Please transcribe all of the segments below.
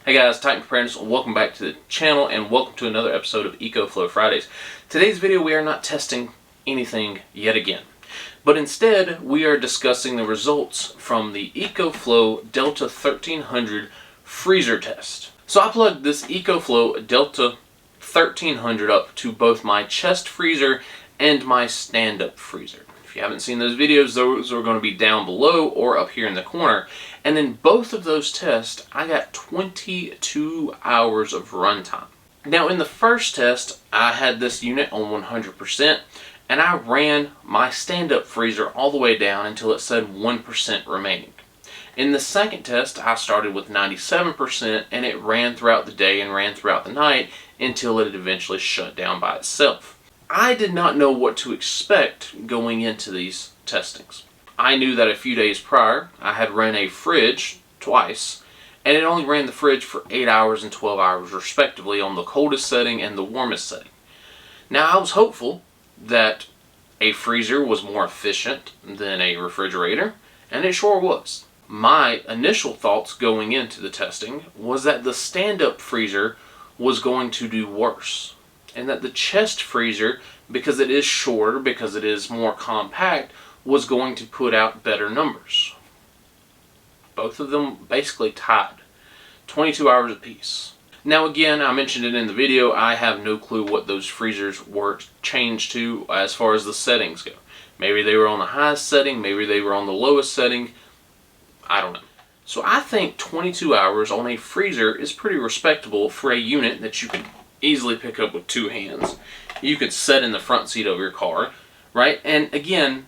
Hey guys, Titan Preparedness, welcome back to the channel and welcome to another episode of Ecoflow Fridays. Today's video we are not testing anything yet again, but instead we are discussing the results from the Ecoflow Delta 1300 freezer test. So I plugged this Ecoflow Delta 1300 up to both my chest freezer and my stand-up freezer. If you haven't seen those videos, those are going to be down below or up here in the corner. And in both of those tests, I got 22 hours of runtime. Now in the first test, I had this unit on 100%, and I ran my stand-up freezer all the way down until it said 1% remaining. In the second test, I started with 97%, and it ran throughout the day and ran throughout the night until it eventually shut down by itself. I did not know what to expect going into these testings. I knew that a few days prior, I had ran a fridge twice, and it only ran the fridge for 8 hours and 12 hours respectively on the coldest setting and the warmest setting. Now I was hopeful that a freezer was more efficient than a refrigerator, and it sure was. My initial thoughts going into the testing was that the stand-up freezer was going to do worse, and that the chest freezer, because it is shorter, because it is more compact, was going to put out better numbers. Both of them basically tied. 22 hours apiece. Now again, I mentioned it in the video, I have no clue what those freezers were changed to as far as the settings go. Maybe they were on the highest setting, maybe they were on the lowest setting, I don't know. So I think 22 hours on a freezer is pretty respectable for a unit that you can easily pick up with two hands. You could set in the front seat of your car, right? And again,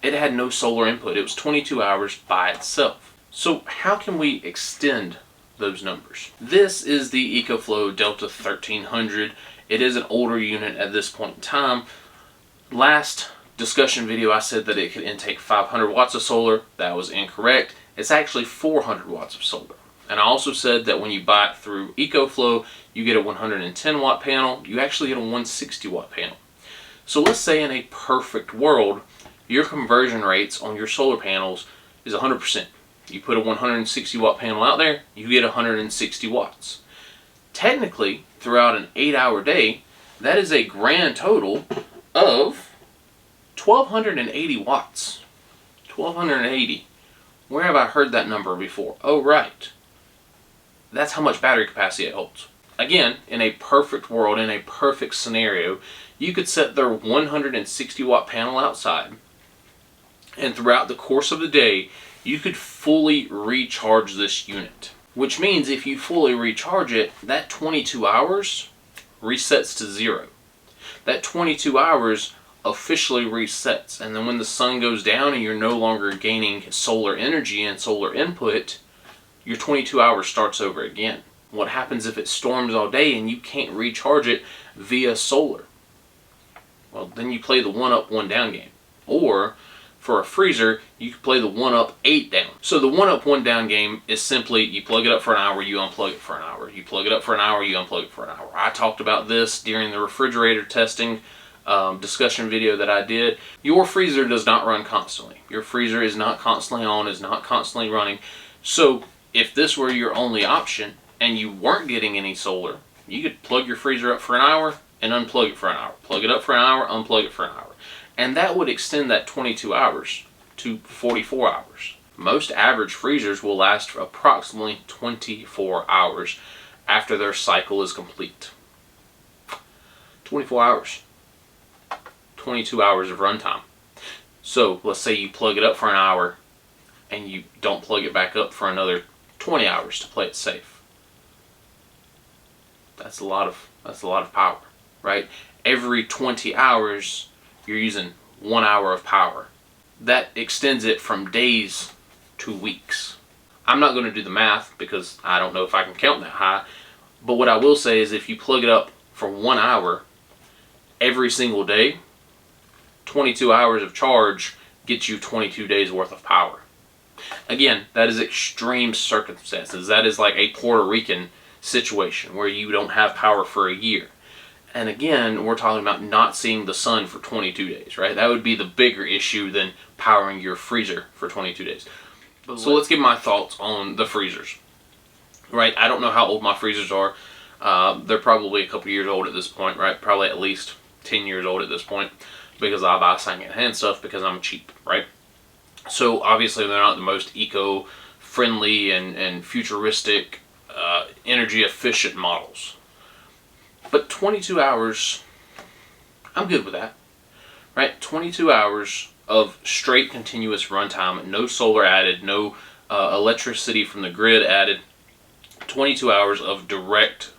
it had no solar input. It was 22 hours by itself. So how can we extend those numbers? This is the Ecoflow Delta 1300. It is an older unit at this point in time. Last discussion video I said that it could intake 500 watts of solar. That was incorrect. It's actually 400 watts of solar. And I also said that when you buy it through Ecoflow, you get a 110 watt panel. You actually get a 160 watt panel. So let's say in a perfect world, your conversion rates on your solar panels is 100%. You put a 160 watt panel out there, you get 160 watts. Technically, throughout an 8-hour day, that is a grand total of 1280 watts. 1280. Where have I heard that number before? Oh, right. That's how much battery capacity it holds. Again, in a perfect world, in a perfect scenario, you could set their 160 watt panel outside, and throughout the course of the day, you could fully recharge this unit. Which means if you fully recharge it, that 22 hours resets to 0. That 22 hours officially resets, and then when the sun goes down and you're no longer gaining solar energy and solar input, your 22 hours starts over again. What happens if it storms all day and you can't recharge it via solar? Well, then you play the 1 up, 1 down game. Or, for a freezer, you can play the 1 up, 8 down. So the 1 up, 1 down game is simply you plug it up for an hour, you unplug it for an hour. You plug it up for an hour, you unplug it for an hour. I talked about this during the refrigerator testing discussion video that I did. Your freezer does not run constantly. Your freezer is not constantly on, is not constantly running. So if this were your only option and you weren't getting any solar, you could plug your freezer up for an hour and unplug it for an hour. Plug it up for an hour, unplug it for an hour. And that would extend that 22 hours to 44 hours. Most average freezers will last for approximately 24 hours after their cycle is complete. 24 hours. 22 hours of runtime. So let's say you plug it up for an hour and you don't plug it back up for another 20 hours to play it safe. That's a lot of power, right? Every 20 hours you're using 1 hour of power. That extends it from days to weeks. I'm not going to do the math because I don't know if I can count that high, but what I will say is if you plug it up for 1 hour every single day, 22 hours of charge gets you 22 days worth of power. Again, that is extreme circumstances. That is like a Puerto Rican situation where you don't have power for a year. And again, we're talking about not seeing the sun for 22 days, right? That would be the bigger issue than powering your freezer for 22 days. So let's give my thoughts on the freezers. right? I don't know how old my freezers are. They're probably a couple years old at this point, right? Probably at least 10 years old at this point, because I buy second-hand stuff because I'm cheap, right? So obviously they're not the most eco-friendly and futuristic, energy-efficient models. But 22 hours, I'm good with that, right? 22 hours of straight continuous runtime, no solar added, no electricity from the grid added, 22 hours of direct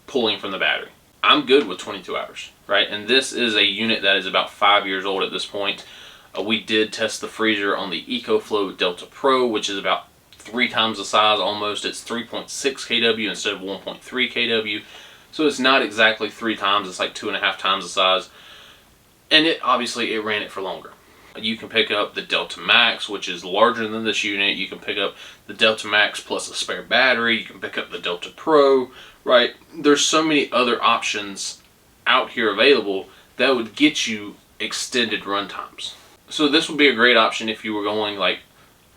pulling from the battery. I'm good with 22 hours, right? And this is a unit that is about 5 years old at this point. We did test the freezer on the Ecoflow Delta Pro, which is about 3 times the size almost. It's 3.6 kW instead of 1.3 kW. So it's not exactly 3 times, it's like 2.5 times the size. And it obviously ran it for longer. You can pick up the Delta Max, which is larger than this unit. You can pick up the Delta Max plus a spare battery. You can pick up the Delta Pro, right? There's so many other options out here available that would get you extended run times. So this would be a great option if you were going like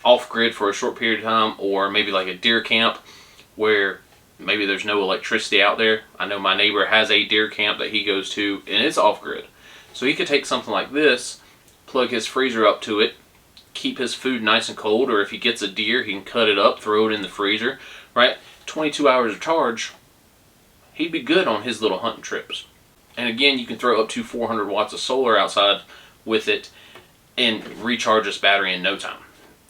off-grid for a short period of time, or maybe like a deer camp where maybe there's no electricity out there. I know my neighbor has a deer camp that he goes to, and it's off-grid. So he could take something like this, plug his freezer up to it, keep his food nice and cold, or if he gets a deer, he can cut it up, throw it in the freezer, right? 22 hours of charge, he'd be good on his little hunting trips. And again, you can throw up to 400 watts of solar outside with it and recharge this battery in no time.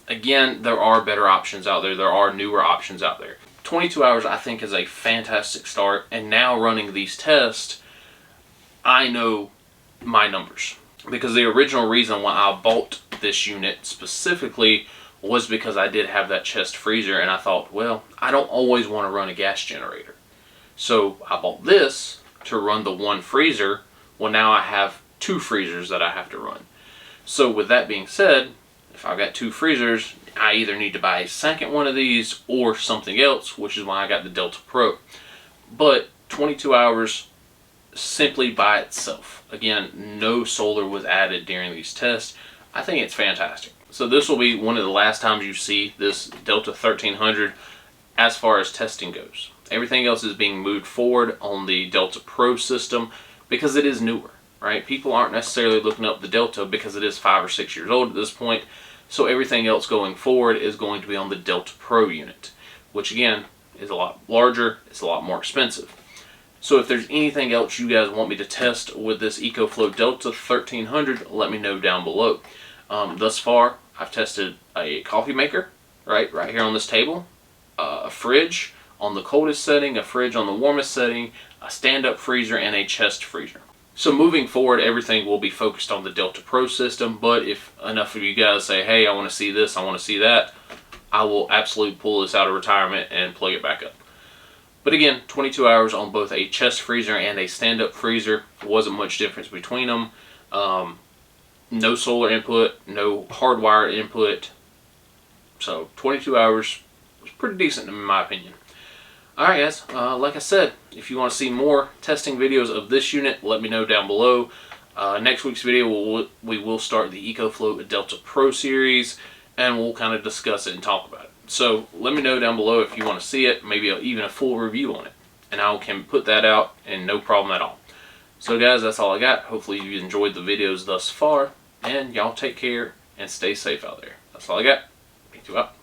Again, there are better options out there. There are newer options out there. 22 hours, I think, is a fantastic start. And now running these tests, I know my numbers. Because the original reason why I bought this unit specifically was because I did have that chest freezer, and I thought, well, I don't always want to run a gas generator. So I bought this to run the one freezer. Well, now I have 2 freezers that I have to run. So with that being said, if I've got 2 freezers, I either need to buy a second one of these or something else, which is why I got the Delta Pro. But 22 hours simply by itself. Again, no solar was added during these tests. I think it's fantastic. So this will be one of the last times you see this Delta 1300 as far as testing goes. Everything else is being moved forward on the Delta Pro system because it is newer, right? People aren't necessarily looking up the Delta because it is 5 or 6 years old at this point. So everything else going forward is going to be on the Delta Pro unit, which again is a lot larger, it's a lot more expensive. So if there's anything else you guys want me to test with this Ecoflow Delta 1300, let me know down below. Thus far, I've tested a coffee maker, right here on this table, a fridge on the coldest setting, a fridge on the warmest setting, a stand-up freezer, and a chest freezer. So moving forward, everything will be focused on the Delta Pro system, but if enough of you guys say, hey, I want to see this, I want to see that, I will absolutely pull this out of retirement and plug it back up. But again, 22 hours on both a chest freezer and a stand-up freezer. Wasn't much difference between them. No solar input, no hardwire input. So 22 hours was pretty decent in my opinion. Alright guys, like I said, if you want to see more testing videos of this unit, let me know down below. Next week's video, we will start the Ecoflow Delta Pro series, and we'll kind of discuss it and talk about it. So let me know down below if you want to see it, maybe even a full review on it. And I can put that out and no problem at all. So guys, that's all I got. Hopefully you enjoyed the videos thus far. And y'all take care and stay safe out there. That's all I got. Peace out.